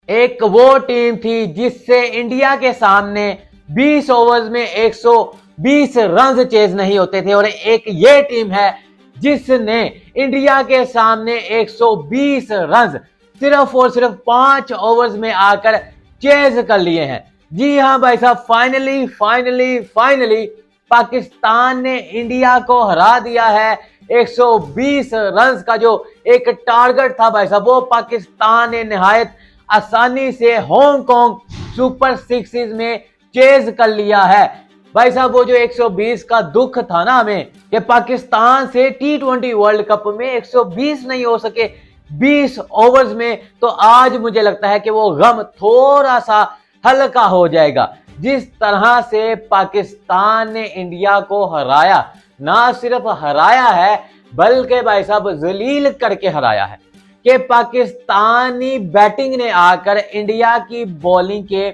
एक वो टीम थी जिससे इंडिया के सामने 20 ओवर्स में 120 रन चेज नहीं होते थे, और एक ये टीम है जिसने इंडिया के सामने 120 रन सिर्फ और सिर्फ 5 ओवर्स में आकर चेज कर लिए हैं। जी हां भाई साहब, फाइनली फाइनली फाइनली पाकिस्तान ने इंडिया को हरा दिया है। 120 रन का जो एक टारगेट था भाई साहब, वो पाकिस्तान ने निहायत आसानी से हांगकांग सुपर सिक्सेस में चेज कर लिया है। भाई साहब, वो जो 120 का दुख था ना हमें कि पाकिस्तान से T20 वर्ल्ड कप में 120 नहीं हो सके 20 ओवर्स में, तो आज मुझे लगता है कि वो गम थोड़ा सा हल्का हो जाएगा। जिस तरह से पाकिस्तान ने इंडिया को हराया, ना सिर्फ हराया है बल्कि भाई साहब जलील करके हराया है कि पाकिस्तानी बैटिंग ने आकर इंडिया की बॉलिंग के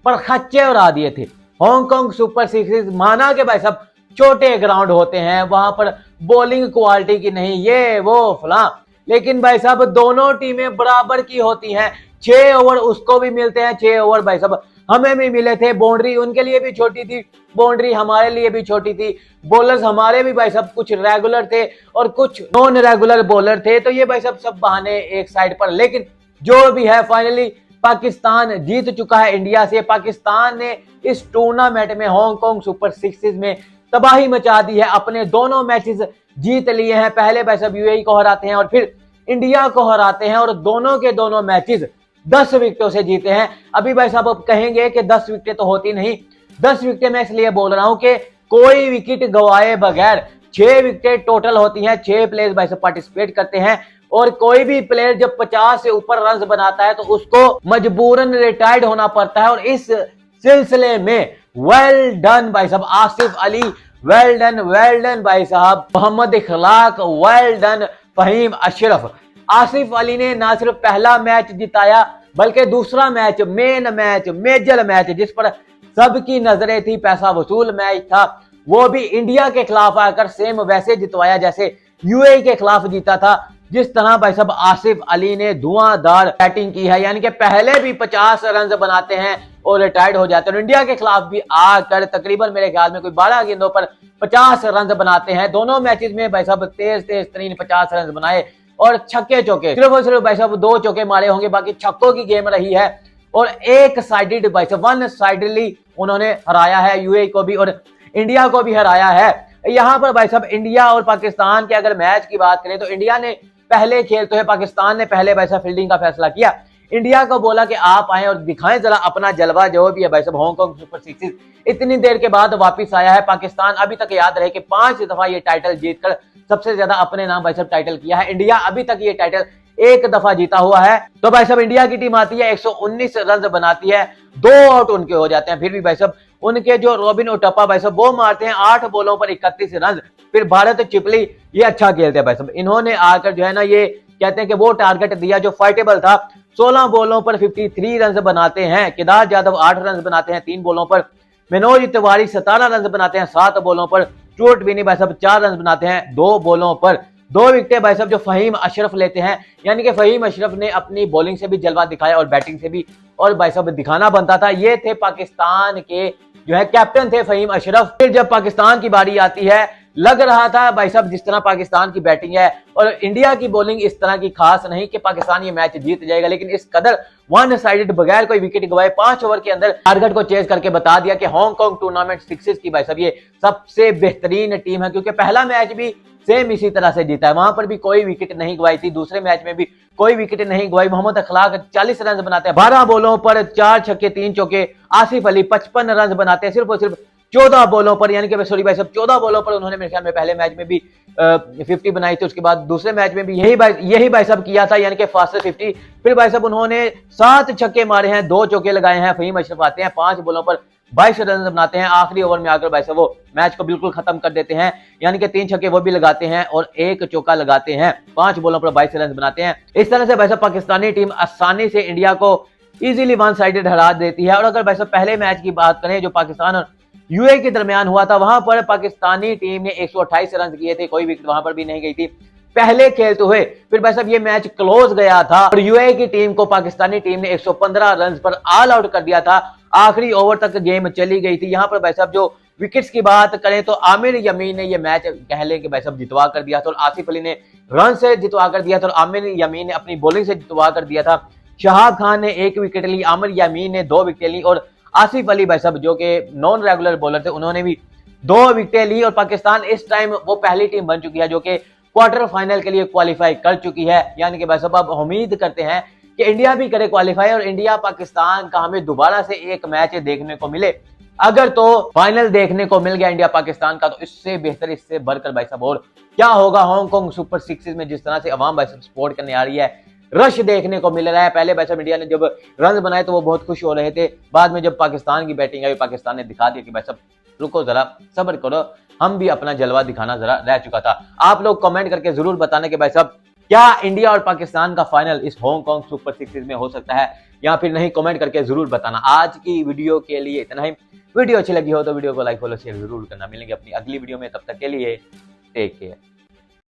परखच्चे उड़ा दिए थे। हांगकांग सुपर सिक्सेस, माना के भाई साहब छोटे ग्राउंड होते हैं, वहां पर बॉलिंग क्वालिटी की नहीं ये वो फलां, लेकिन भाई साहब दोनों टीमें बराबर की होती हैं। 6 ओवर उसको भी मिलते हैं, 6 ओवर भाई साहब हमें भी मिले थे। बाउंड्री उनके लिए भी छोटी थी, बाउंड्री हमारे लिए भी छोटी थी। बॉलर्स हमारे भी भाई साहब कुछ रेगुलर थे और कुछ नॉन रेगुलर बॉलर थे, तो ये भाई साहब सब बहाने एक साइड पर। लेकिन जो भी है फाइनली पाकिस्तान जीत चुका है इंडिया से। पाकिस्तान ने इस टूर्नामेंट में हांगकांग सुपर सिक्सेस में तबाही मचा दी है, अपने दोनों मैचेस जीत लिए हैं। पहले भाई साहब यूएई को हराते हैं और फिर इंडिया को हराते हैं, और दोनों के दोनों मैचेस 10 विकेटों से जीते हैं। अभी भाई साहब अब कहेंगे कि 10 विकेटें तो होती नहीं, 10 विकेटें मैं इसलिए बोल रहा हूं कि कोई विकेट गवाए बगैर 6 विकेटें टोटल होती हैं। 6 प्लेयर्स भाई साहब पार्टिसिपेट करते हैं, और कोई भी प्लेयर जब 50 से ऊपर रन बनाता है तो उसको मजबूरन रिटायर्ड होना पड़ता है। और इस सिलसिले में वेल डन भाई साहब आसिफ अली, वेल डन भाई साहब मोहम्मद इखलाक, वेल डन फहीम अशरफ। आसिफ अली ने ना सिर्फ पहला मैच जिताया बल्कि दूसरा match, main match, major match जिस पर सबकी नजरें थी, पैसा वसूल मैच था, वो भी इंडिया के खिलाफ आकर सेम वैसे जितवाया जैसे यूएई के खिलाफ जीता था। जिस तरह भाई साहब आसिफ अली ने धुआंधार बैटिंग की है, यानी कि पहले भी 50 रन बनाते हैं और रिटायर्ड हो जाते हैं। इंडिया के खिलाफ भी आकर तकरीबन मेरे ख्याल में कोई 12 गेंदों पर 50 रन बनाते हैं। दोनों मैचेस में भाई साहब तेज तरीन 50 रन बनाए, और छक्के चौके सिर्फ और सिर्फ भाई साहब 2 चौके मारे होंगे, बाकी छक्कों की गेम रही है। और एक साइडेड भाई साहब वन साइडली उन्होंने हराया है यूएई को भी और इंडिया को भी हराया है। यहां पर भाई साहब इंडिया और पाकिस्तान के अगर मैच की बात करें तो इंडिया ने पहले खेलते हुए, पाकिस्तान ने पहले भाई साहब फील्डिंग का फैसला किया। इंडिया को बोला कि आप आए और दिखाएं जरा अपना जलवा जो भी है भाई साहब। हांगकांग सुपर सिक्सेस इतनी देर के बाद वापस आया है। पाकिस्तान अभी तक याद रहे कि 5 दफा ये टाइटल जीतकर सबसे ज्यादा अपने नाम भाई साहब टाइटल किया है। इंडिया अभी तक ये टाइटल 1 दफा जीता हुआ है। तो भाई साहब इंडिया की टीम आती है, 119 रन बनाती है, 2 आउट उनके हो जाते हैं। फिर भी भाई साहब उनके जो रॉबिन उटप्पा भाई साहब वो मारते हैं 8 बॉलों पर 31 रन। फिर भारत चिपली ये अच्छा खेलते हैं भाई साहब, इन्होंने आकर जो है ना ये कहते हैं कि वो टारगेट दिया जो फाइटेबल था। 16 बॉलों पर 53 रन बनाते हैं। केदार जाधव 8 रन बनाते हैं 3 बॉलों पर। मनोज तिवारी 17 रन बनाते हैं 7 बॉलों पर। स्टुअर्ट बिनी भाई साहब 4 रन बनाते हैं 2 बॉलों पर। 2 विकेटें भाई साहब जो फहीम अशरफ लेते हैं, यानी कि फहीम अशरफ ने अपनी बॉलिंग से भी जलवा दिखाया और बैटिंग से भी, और भाई साहब दिखाना बनता था। ये थे पाकिस्तान के जो है कैप्टन थे फहीम अशरफ। फिर जब पाकिस्तान की बारी आती है, लग रहा था भाई साहब जिस तरह पाकिस्तान की बैटिंग है और इंडिया की बॉलिंग इस तरह की खास नहीं कि पाकिस्तान ये मैच जीत जाएगा, लेकिन इस कदर वन साइडेड बगैर कोई विकेट गवाए 5 ओवर के अंदर टारगेट को चेज करके बता दिया कि हांगकांग टूर्नामेंट सिक्सेस की भाई साहब ये सबसे बेहतरीन टीम है। क्योंकि पहला मैच भी सेम इसी तरह से जीता है, वहां पर भी कोई विकेट नहीं गवाई थी, दूसरे मैच में भी कोई विकेट नहीं गवाई। मोहम्मद इखलाक 40 रन बनाते हैं 12 बॉलों पर, 4 छक्के 3 चौके। आसिफ अली 55 रन बनाते हैं सिर्फ और सिर्फ 14 बॉलों पर, यानी कि सॉरी भाई साहब 14 बॉलों पर उन्होंने मेरे ख्याल में पहले मैच में भी 50 बनाई थी, उसके बाद दूसरे मैच में भी यही भाई साहब किया था, यानी कि फास्ट 50। फिर भाई साहब उन्होंने 7 छक्के मारे हैं, 2 चौके लगाए हैं। फहीम अशरफ आते हैं 5 बॉलों पर 22 रन बनाते हैं। आखिरी ओवर में आकर भाई साहब वो मैच को बिल्कुल खत्म कर देते हैं, यानी कि 3 छक्के वो भी लगाते हैं और 1 चौका लगाते हैं। 5 बॉलों पर 22 रन बनाते हैं। इस तरह से भाई साहब पाकिस्तानी टीम आसानी से इंडिया को इजीली वन साइडेड हरा देती है। और अगर भाई साहब पहले मैच की बात करें जो पाकिस्तान और यूएई के दरमियान हुआ था, वहां पर पाकिस्तानी टीम ने 128 रन किए थे, कोई विकेट वहां पर भी नहीं गई थी। पहले खेलते हुए। फिर भाई साहब ये मैच क्लोज गया था और यूएई की टीम को पाकिस्तानी टीम ने 115 रन पर ऑल आउट कर दिया था। आखिरी ओवर तक गेम चली गई थी। यहां पर भाई साहब जो विकेट्स की बात करें तो आमिर यमीन ने ये मैच कह लें कि भाई साहब जितवा कर दिया था और आसिफ अली ने रन से जितवा कर दिया था और आमिर यमीन ने अपनी बॉलिंग से जितवा कर दिया था। शहाब खान ने 1 विकेट ली, आमिर यमीन ने 2 विकेट ली और आसिफ अली भाई साहब जो कि नॉन रेगुलर बॉलर थे उन्होंने भी 2 विकेटें ली। और पाकिस्तान इस टाइम वो पहली टीम बन चुकी है जो कि क्वार्टर फाइनल के लिए क्वालिफाई कर चुकी है। यानी कि भाई साहब अब उम्मीद करते हैं कि इंडिया भी करे क्वालिफाई और इंडिया पाकिस्तान का हमें दोबारा से एक मैच देखने को मिले। अगर तो फाइनल देखने को मिल गया इंडिया पाकिस्तान का तो इससे बेहतर, इससे बढ़कर भाई साहब और क्या होगा। हांगकांग सुपर सिक्सेस में जिस तरह से अवाम भाई साहब सपोर्ट करने आ रही है, रश देखने को मिल रहा है। पहले भाई साहब इंडिया ने जब रन बनाए तो वो बहुत खुश हो रहे थे, बाद में जब पाकिस्तान की बैटिंग आई पाकिस्तान ने दिखा दिया कि भाई साहब रुको जरा, सब्र करो, हम भी अपना जलवा दिखाना जरा रह चुका था। आप लोग कमेंट करके जरूर बताने कि भाई साहब क्या इंडिया और पाकिस्तान का फाइनल इस हांगकांग सुपर सिक्सेस में हो सकता है या फिर नहीं, कमेंट करके जरूर बताना। आज की वीडियो के लिए इतना ही। वीडियो अच्छी लगी हो तो वीडियो को लाइक फॉलो शेयर जरूर करना। मिलेंगे अपनी अगली वीडियो में, तब तक के लिए टेक केयर।